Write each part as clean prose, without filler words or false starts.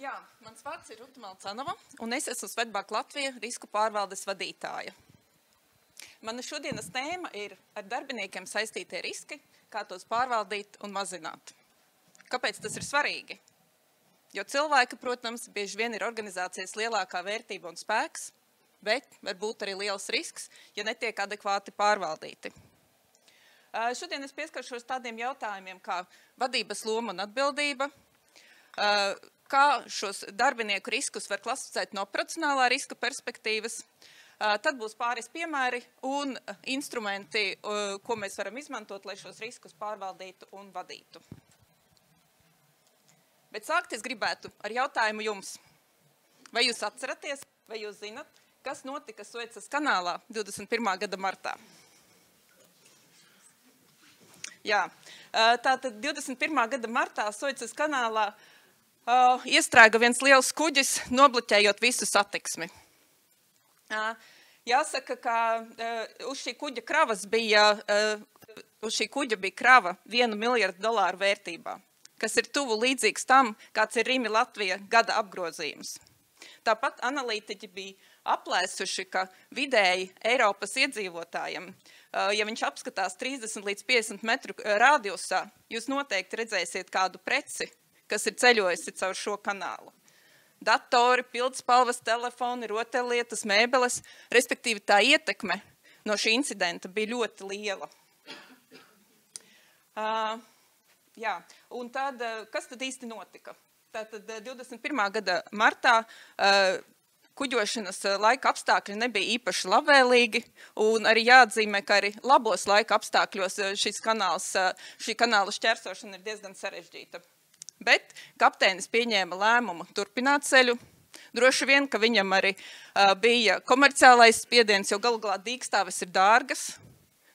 Jā, mans vārds ir Ruta Malcanova, un es esmu Svetbank Latvija risku pārvaldes vadītāja. Mana šodienas tēma ir ar darbiniekiem saistītie riski, kā tos pārvaldīt un mazināt. Kāpēc tas ir svarīgi? Jo cilvēki, protams, bieži vien ir organizācijas lielākā vērtība un spēks, bet var būt arī liels risks, ja netiek adekvāti pārvaldīti. Šodien es pieskaršos tādiem jautājumiem kā vadības loma un atbildība, kā šos darbinieku riskus var klasificēt no operacionālā riska perspektīvas. Tad būs pāris piemēri un instrumenti, ko mēs varam izmantot, lai šos riskus pārvaldītu un vadītu. Bet sākt es gribētu ar jautājumu jums. Vai jūs atceraties, vai jūs zinat, kas notika Suecas kanālā 21. gada martā? Jā, tātad 21. gada martā Suecas kanālā iestrēga viens liels kuģis, nobloķējot visu satiksmi. Jāsaka, ka uz šī kuģa bija krava $1 miljardu vērtībā, kas ir tuvu līdzīgs tam, kāds ir Rimi Latvija gada apgrozījums. Tāpat analītiķi bija aplēsuši, ka vidēji Eiropas iedzīvotājiem, ja viņš apskatās 30 līdz 50 metru radiusā, jūs noteikti redzēsiet kādu preci, kas ir ceļojusi caur šo kanālu. Datori, pildspalvas, telefoni, rotaļlietas, mēbeles, respektīvi tā ietekme no šī incidenta bija ļoti liela. Jā, un tad, kas tad īsti notika? Tātad 21. gada martā kuģošanas laika apstākļi nebija īpaši labvēlīgi, un arī jāatzīmē, ka arī labos laika apstākļos šī kanāla šķērsošana ir diezgan sarežģīta. Bet kapteinis pieņēma lēmumu turpināt ceļu. Droši vien, ka viņam arī bija komerciālais spiediens, jo galu galā dīkstāves ir dārgas.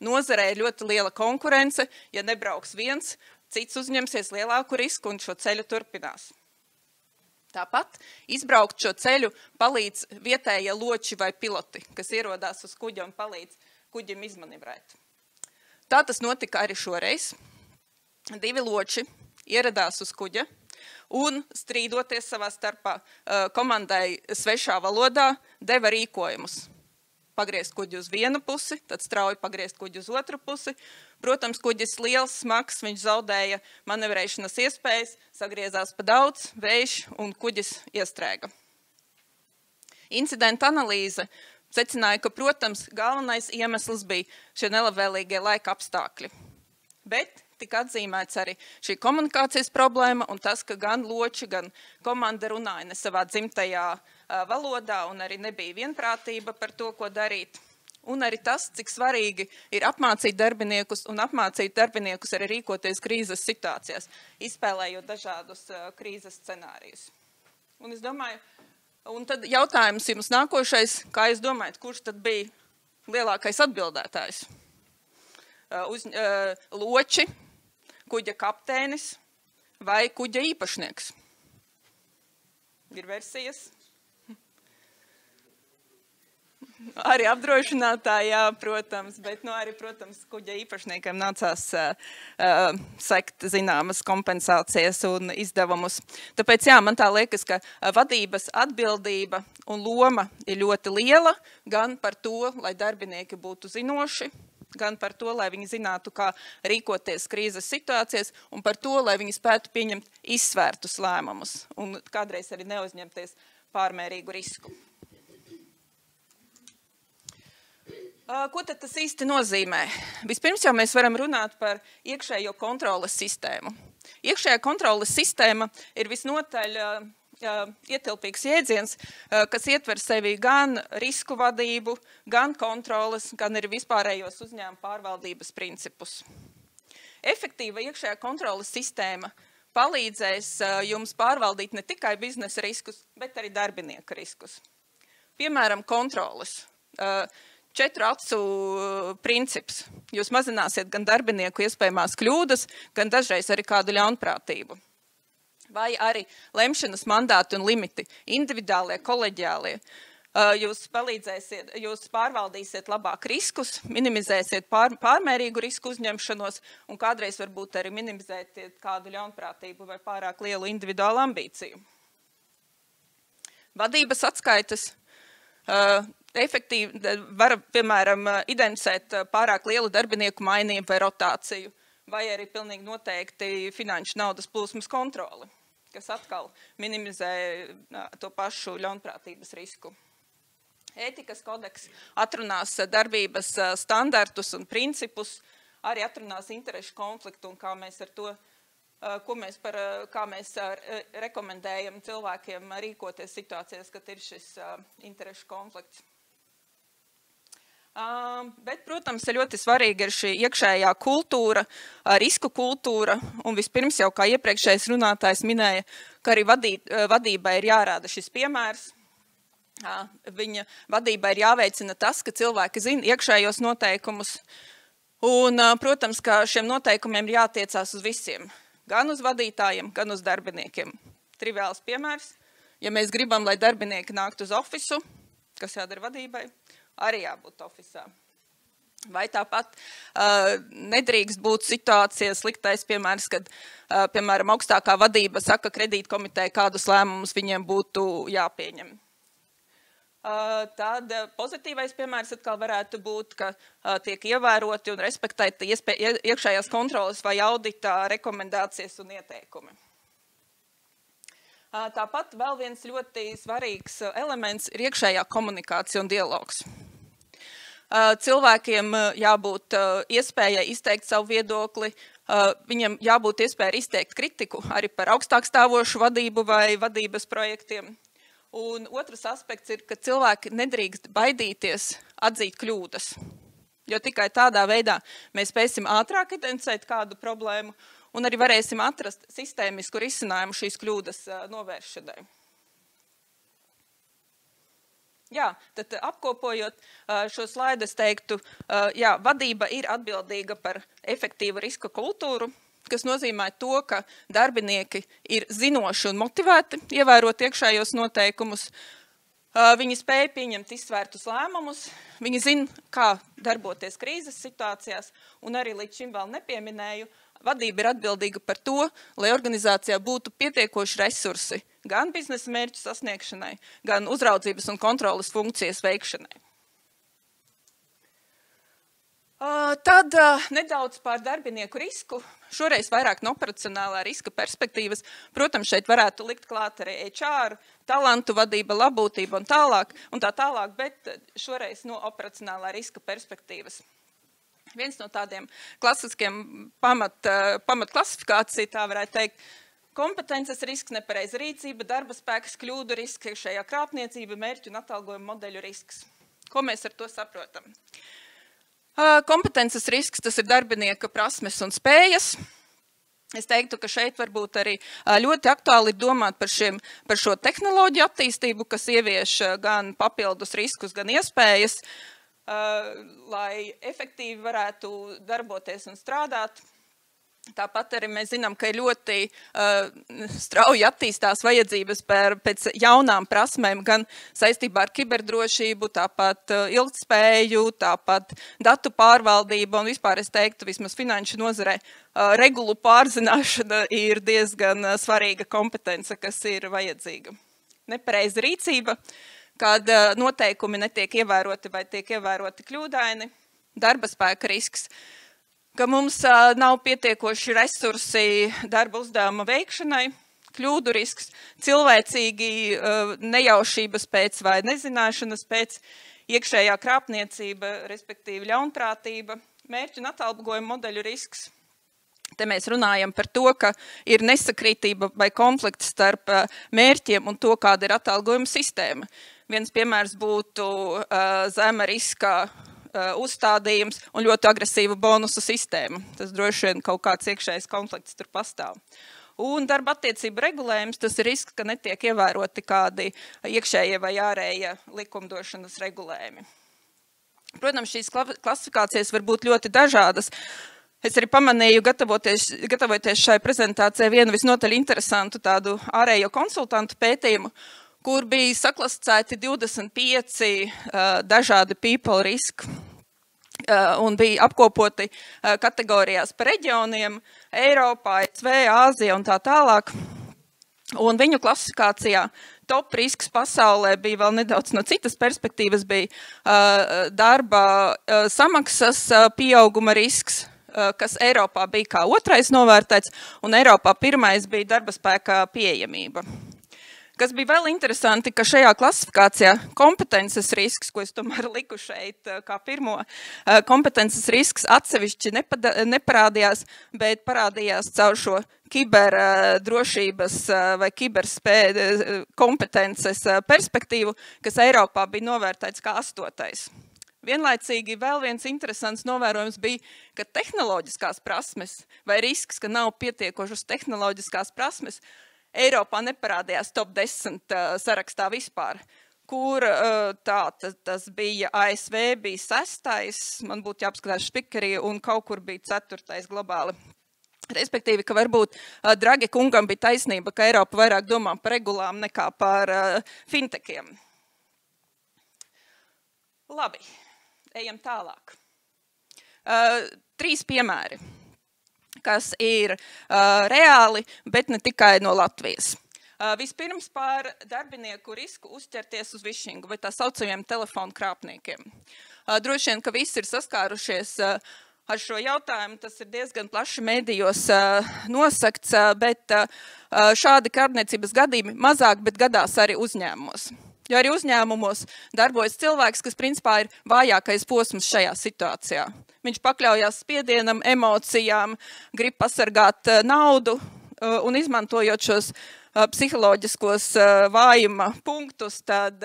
Nozarē ir ļoti liela konkurence. Ja nebrauks viens, cits uzņemsies lielāku risku un šo ceļu turpinās. Tāpat izbraukt šo ceļu palīdz vietējie loči vai piloti, kas ierodās uz kuģa un palīdz kuģim izmanevrēt. Tā tas notika arī šoreiz. 2 loči ieradās uz kuģa un strīdoties savā starpā komandai svešā valodā deva rīkojumus. Pagriezt kuģi uz vienu pusi, tad strauji pagriezt kuģi uz otru pusi. Protams, kuģis liels, smags, viņš zaudēja manevrēšanas iespējas, sagriezās pa daudz, vējš un kuģis iestrēga. Incidenta analīze secināja, ka, protams, galvenais iemesls bija šie nelabvēlīgie laika apstākļi. Bet tika atzīmēts arī šī komunikācijas problēma un tas, ka gan loči, gan komanda runāja ne savā dzimtajā valodā un arī nebija vienprātība par to, ko darīt. Un arī tas, cik svarīgi ir apmācīt darbiniekus un apmācīt darbiniekus arī rīkoties krīzes situācijās, izspēlējot dažādus krīzes scenārijus. Un es domāju, un tad jautājums jums nākošais, kā jūs domājat, kurš tad bija lielākais atbildētājs? Loči, kuģa kapteinis vai kuģa īpašnieks? Ir versijas? Arī apdrošinātāji, jā, protams, bet arī, protams, kuģa īpašniekiem nācās sekt zināmas kompensācijas un izdevumus. Tāpēc, jā, man tā liekas, ka vadības atbildība un loma ir ļoti liela, gan par to, lai darbinieki būtu zinoši, gan par to, lai viņi zinātu, kā rīkoties krīzes situācijas, un par to, lai viņi spētu pieņemt izsvērtus lēmumus un kādreiz arī neuzņemties pārmērīgu risku. Ko tad tas īsti nozīmē? Vispirms jau mēs varam runāt par iekšējo kontroles sistēmu. Iekšējā kontroles sistēma ir visnotaļ ietilpīgs jēdziens, kas ietver sevi gan risku vadību, gan kontroles, gan arī vispārējos uzņēmuma pārvaldības principus. Efektīva iekšējā kontroles sistēma palīdzēs jums pārvaldīt ne tikai biznesa riskus, bet arī darbinieka riskus. Piemēram, kontroles. 4 acu princips. Jūs mazināsiet gan darbinieku iespējamās kļūdas, gan dažreiz arī kādu ļaunprātību. Vai arī lemšanas mandāti un limiti, individuālie, koleģiālie. Jūs pārvaldīsiet labāk riskus, minimizēsiet pārmērīgu risku uzņemšanos un kādreiz varbūt arī minimizēsiet kādu ļaunprātību vai pārāk lielu individuālu ambīciju. vadības atskaites, efektīvi var, piemēram, identificēt pārāk lielu darbinieku mainību vai rotāciju, vai arī pilnīgi noteikti finanšu naudas plūsmas kontroli, kas atkal minimizē to pašu ļaunprātības risku. Ētikas kodeks atrunās darbības standartus un principus, arī atrunās interešu konfliktu un kā mēs ar to, kā mēs rekomendējam cilvēkiem rīkoties situācijās, kad ir šis interešu konflikts. Bet, protams, ļoti svarīga ir šī iekšējā kultūra, risku kultūra, un vispirms jau, kā iepriekšējais runātājs minēja, ka arī vadībai ir jārāda šis piemērs. Viņa vadībai ir jāveicina tas, ka cilvēki zina iekšējos noteikumus, un, protams, ka šiem noteikumiem ir jātiecās uz visiem, gan uz vadītājiem, gan uz darbiniekiem. Triviāls piemērs, ja mēs gribam, lai darbinieki nāktu uz ofisu, kas jādara vadībai, arī jābūt ofisā. Vai tāpat nedrīkst būt situācija sliktais piemērs, kad, piemēram, augstākā vadība saka kredītkomiteja, kādus lēmumus viņiem būtu jāpieņem. Tad pozitīvais piemērs atkal varētu būt, ka tiek ievēroti un respektēti iekšējās kontroles vai audita rekomendācijas un ieteikumi. Tāpat vēl viens ļoti svarīgs elements ir iekšējā komunikācija un dialogs. Cilvēkiem jābūt iespējai izteikt savu viedokli, viņiem jābūt iespējai izteikt kritiku arī par augstāk stāvošu vadību vai vadības projektiem. Un otrs aspekts ir, ka cilvēki nedrīkst baidīties atzīt kļūdas, jo tikai tādā veidā mēs spēsim ātrāk identificēt kādu problēmu un arī varēsim atrast sistēmisku risinājumu šīs kļūdas novēršanai. Jā, tad apkopojot šo slaidu, es teiktu, jā, vadība ir atbildīga par efektīvu riska kultūru, kas nozīmē to, ka darbinieki ir zinoši un motivēti ievērot iekšējos noteikumus. Viņi spēja pieņemt izsvērtus lēmumus, viņi zina, kā darboties krīzes situācijās, un arī līdz šim vēl nepieminēju, vadība ir atbildīga par to, lai organizācijā būtu pietiekoši resursi gan biznesa mērķu sasniegšanai, gan uzraudzības un kontroles funkcijas veikšanai. Tad nedaudz par darbinieku risku, šoreiz vairāk no operacionālā riska perspektīvas. Protams, šeit varētu likt klāt arī HR, talantu vadība, labbūtība un tā tālāk, bet šoreiz no operacionālā riska perspektīvas. Viens no tādiem klasiskiem pamatklasifikācija, tā varētu teikt, kompetences risks, nepareiza rīcība, darba spēks, kļūdu risks, iekšējā krāpniecība, mērķu un atalgojuma modeļu risks. Ko mēs ar to saprotam? Kompetences risks, tas ir darbinieka prasmes un spējas. Es teiktu, ka šeit varbūt arī ļoti aktuāli ir domāt par šo tehnoloģiju attīstību, kas ievieš gan papildus riskus, gan iespējas, lai efektīvi varētu darboties un strādāt. Tāpat arī mēs zinām, ka ir ļoti strauji attīstās vajadzības pēc jaunām prasmēm, gan saistībā ar kiberdrošību, tāpat ilgtspēju, tāpat datu pārvaldību un vispār es teiktu, vismaz finanšu nozarē, regulu pārzināšana ir diezgan svarīga kompetence, kas ir vajadzīga. Nepareiza rīcība, kad noteikumi netiek ievēroti vai tiek ievēroti kļūdaini, darba spēka risks, ka mums nav pietiekoši resursi darba uzdevuma veikšanai, kļūdu risks, cilvēcīgi nejaušības pēc vai nezināšanas pēc, iekšējā krāpniecība, respektīvi ļaunprātība, mērķu un atalgojuma modeļu risks. Te mēs runājam par to, ka ir nesakrītība vai konflikts starp mērķiem un to, kāda ir atalgojuma sistēma. Viens piemērs būtu zema riska uzstādījums un ļoti agresīva bonusu sistēma. Tas droši vien kaut kāds iekšējais konflikts tur pastāv. Un darba attiecība regulējums, tas ir risks, ka netiek ievēroti kādi iekšējie vai ārējie likumdošanas regulējumi. Protams, šīs klasifikācijas var būt ļoti dažādas. Es arī pamanīju, gatavoties šai prezentācijai, vienu visnotaļ interesantu tādu ārējo konsultantu pētījumu, kur bija saklasificēti 25 dažādi people riski un bija apkopoti kategorijās par reģioniem, Eiropā, ASV, Āzija un tā tālāk. Un viņu klasifikācijā top risks pasaulē bija vēl nedaudz no citas perspektīvas, bija darba samaksas pieauguma risks, kas Eiropā bija kā otrais novērtēts, un Eiropā pirmais bija darba spēka pieejamība. Kas bija vēl interesanti, ka šajā klasifikācijā kompetences risks, ko es tomēr liku šeit kā pirmo, kompetences risks atsevišķi neparādījās, bet parādījās caur šo kiberdrošības vai kompetences perspektīvu, kas Eiropā bija novērtēts kā 8. Vienlaicīgi vēl viens interesants novērojums bija, ka tehnoloģiskās prasmes vai risks, ka nav pietiekošas tehnoloģiskās prasmes, Eiropā neparādījās top 10 sarakstā vispār, kur tas bija ASV, bija 6. Man būtu jāapskatās Spikerī, un kaut kur bija 4. globāli. Respektīvi, ka varbūt Dragi kungam bija taisnība, ka Eiropa vairāk domā par regulām nekā par fintekiem. Labi, ejam tālāk. 3 piemēri, kas ir reāli, bet ne tikai no Latvijas. Vispirms par darbinieku risku uzķerties uz vishingu vai tā saucamiem telefonu krāpniekiem. Droši vien, ka visi ir saskārušies ar šo jautājumu, tas ir diezgan plaši medijos nosakts, bet šādi krāpniecības gadījumi mazāk, bet gadās arī uzņēmumos. Jo arī uzņēmumos darbojas cilvēks, kas principā ir vājākais posms šajā situācijā. Viņš pakļaujās spiedienam, emocijām, grib pasargāt naudu un izmantojot šos psiholoģiskos vājuma punktus, tad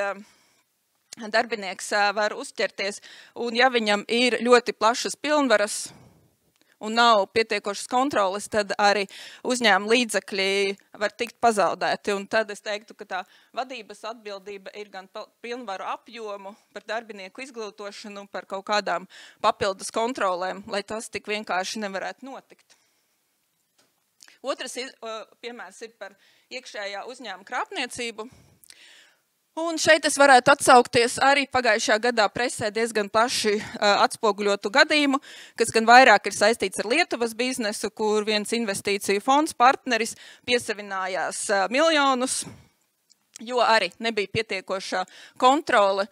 darbinieks var uzķerties. Un ja viņam ir ļoti plašas pilnvaras un nav pietiekošas kontroles, tad arī uzņēmuma līdzekļi var tikt pazaudēti. Un tad es teiktu, ka tā vadības atbildība ir gan pilnvaru apjomu, par darbinieku izglītošanu, par kaut kādām papildus kontrolēm, lai tas tik vienkārši nevarētu notikt. Otrs piemērs ir par iekšējā uzņēmuma krāpniecību. Un šeit es varētu atsaukties arī pagājušajā gadā presē diezgan plaši atspoguļotu gadījumu, kas gan vairāk ir saistīts ar Lietuvas biznesu, kur viens investīciju fonds partneris piesavinājās miljonus, jo arī nebija pietiekošā kontrole,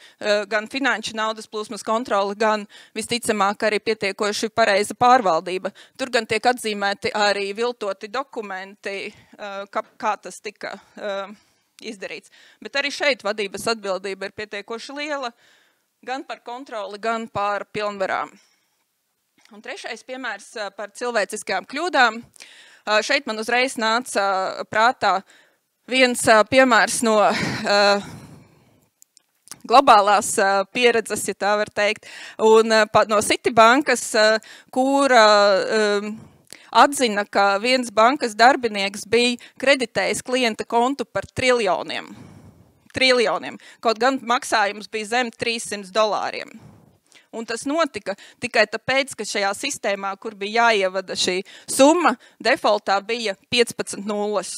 gan finanšu naudas plūsmas kontrole, gan visticamāk arī pietiekoši pareiza pārvaldība. Tur gan tiek atzīmēti arī viltoti dokumenti, kā tas tika izdarīts. Bet arī šeit vadības atbildība ir pietiekoši liela, gan par kontroli, gan par pilnvarām. Un trešais piemērs par cilvēciskajām kļūdām. Šeit man uzreiz nāca prātā viens piemērs no globālās pieredzes, ja tā var teikt, un no Citibankas, kura atzina, ka viens bankas darbinieks bija kreditējis klienta kontu par triljoniem. Kaut gan maksājums bija zem $300. Un tas notika tikai tāpēc, ka šajā sistēmā, kur bija jāievada šī summa, defaultā bija 15 nulles.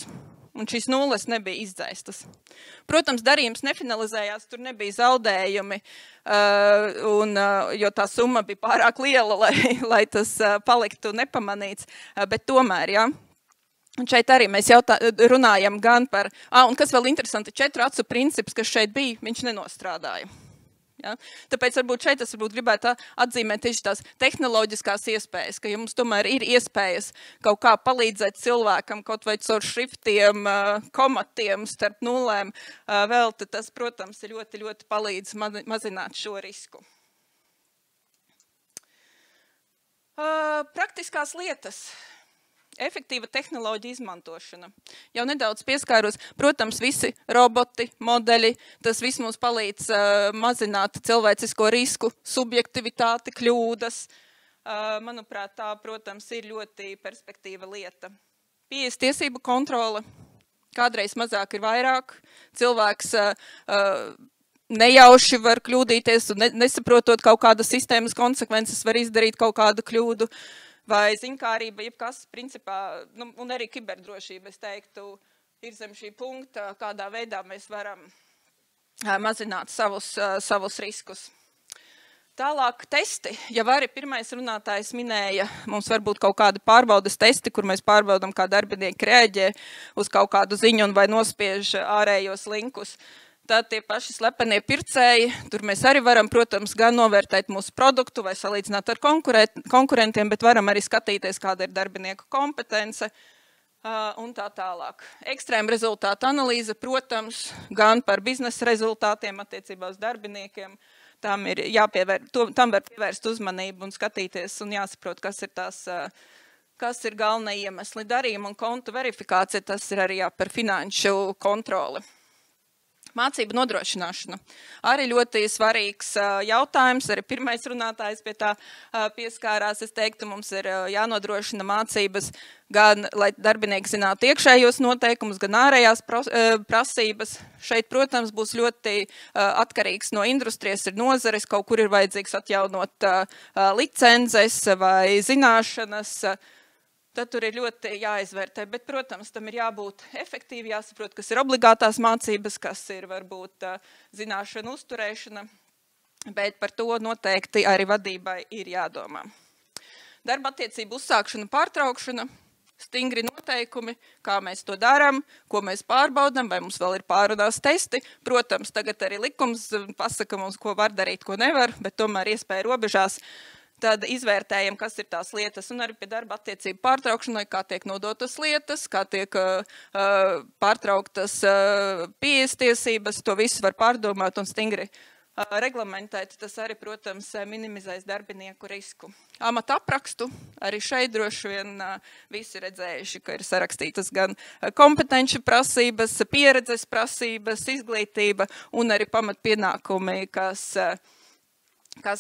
Un šīs nulles nebija izdzēstas. Protams, darījums nefinalizējās, tur nebija zaudējumi, jo tā summa bija pārāk liela, lai tas paliktu nepamanīts, bet tomēr, ja. Un šeit arī mēs runājam gan par, un kas vēl interesanti, 4 acu princips, kas šeit bija, viņš nenostrādāja. Ja? Tāpēc varbūt šeit es gribētu atzīmēt tieši tās tehnoloģiskās iespējas, ka jums tomēr ir iespējas kaut kā palīdzēt cilvēkam, kaut vai caur šriftiem, komatiem starp nulēm, vēl tas, protams, ļoti, ļoti palīdz mazināt šo risku. Praktiskās lietas. Efektīva tehnoloģija izmantošana. Jau nedaudz pieskāros, protams, visi roboti, modeļi, tas viss mums palīdz mazināt cilvēcisko risku, subjektivitāti, kļūdas. Manuprāt, tā, protams, ir ļoti perspektīva lieta. Pieejas tiesību kontrole. Kādreiz mazāk ir vairāk. Cilvēks nejauši var kļūdīties un nesaprotot kaut kādas sistēmas konsekvences, var izdarīt kaut kādu kļūdu. Vai ziņkārība, jebkas, principā, un arī kiberdrošība, es teiktu, ir zem šī punkta, kādā veidā mēs varam mazināt savus riskus. Tālāk testi. Jau arī pirmais runātājs minēja, mums var būt kaut kādi pārbaudas testi, kur mēs pārbaudam, kā darbinieki reaģē uz kaut kādu ziņu un vai nospiež ārējos linkus. Tad tie paši slepenie pircēji, tur mēs arī varam, protams, gan novērtēt mūsu produktu vai salīdzināt ar konkurentiem, bet varam arī skatīties, kāda ir darbinieku kompetence un tā tālāk. Ekstrēma rezultātu analīze, protams, gan par biznesa rezultātiem attiecībā uz darbiniekiem. Tam var pievērst uzmanību un skatīties un jāsaprot, kas ir galvenie iemesli. Darījuma un kontu verifikācija, tas ir arī par finanšu kontroli. Mācību nodrošināšana. Arī ļoti svarīgs jautājums, arī pirmais runātājs pie tā pieskārās. Es teiktu, mums ir jānodrošina mācības gan, lai darbinieki zinātu iekšējos noteikumus, gan ārējās prasības. Šeit, protams, būs ļoti atkarīgs no industrijas, ir nozares, kaut kur ir vajadzīgs atjaunot licences vai zināšanas. Tad tur ir ļoti jāizvērtē, bet, protams, tam ir jābūt efektīvi, jāsaprot, kas ir obligātās mācības, kas ir varbūt zināšana uzturēšana, bet par to noteikti arī vadībai ir jādomā. Darba attiecību uzsākšana, pārtraukšana, stingri noteikumi, kā mēs to darām, ko mēs pārbaudam, vai mums vēl ir pārunās testi. Protams, tagad arī likums pasaka mums, ko var darīt, ko nevar, bet tomēr iespēja robežās. Tad izvērtējam, kas ir tās lietas, un arī pie darba attiecību pārtraukšanai, kā tiek nodotas lietas, kā tiek pārtrauktas pieejas tiesības, to visu var pārdomāt un stingri reglamentēt. Tas arī, protams, minimizēs darbinieku risku. Amata aprakstu, arī šeit droši vien visi redzējuši, ka ir sarakstītas gan kompetenci prasības, pieredzes prasības, izglītība un arī pamatpienākumi, kas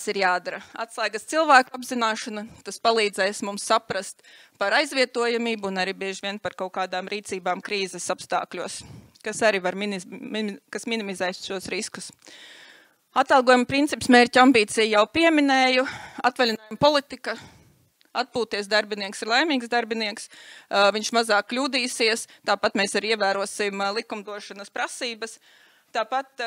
ir jādara. Atslēgas cilvēku apzināšana, tas palīdzēs mums saprast par aizvietojamību un arī bieži vien par kaut kādām rīcībām krīzes apstākļos, kas arī var minimizēt šos riskus. Atalgojuma princips, mērķa ambīcija jau pieminēju, atvaļinājuma politika, atpūties darbinieks ir laimīgs darbinieks, viņš mazāk kļūdīsies, tāpat mēs arī ievērosim likumdošanas prasības. Tāpat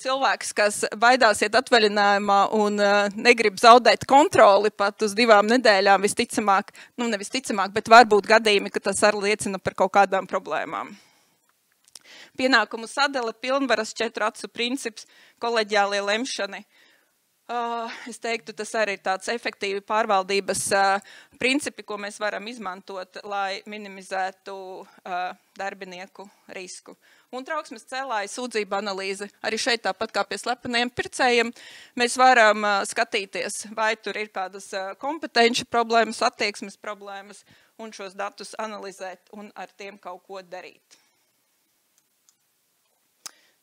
cilvēks, kas baidās iet atvaļinājumā un negrib zaudēt kontroli pat uz 2 nedēļām, visticamāk, nevis ticamāk, bet var būt gadījumi, ka tas arī liecina par kaut kādām problēmām. Pienākumu sadale, pilnvaras, 4 acu princips, koleģiālie lemšani. Es teiktu, tas arī ir tāds efektīvi pārvaldības principi, ko mēs varam izmantot, lai minimizētu darbinieku risku. Un trauksmes cēlāja sūdzība analīze. Arī šeit tāpat kā pie slepeniem pircējiem, mēs varam skatīties, vai tur ir kādas kompetenci problēmas, attieksmes problēmas, un šos datus analizēt un ar tiem kaut ko darīt.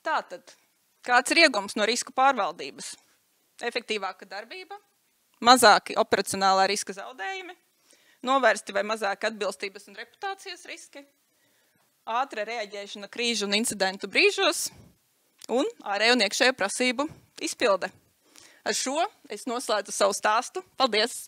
Tātad, kāds ir iegums no risku pārvaldības? Efektīvāka darbība, mazāki operacionālā riska zaudējumi, novērsti vai mazāki atbilstības un reputācijas riski, ātra reaģēšana krīžu un incidentu brīžos un ārējo un iekšējo prasību izpilde. Ar šo es noslēdzu savu stāstu. Paldies!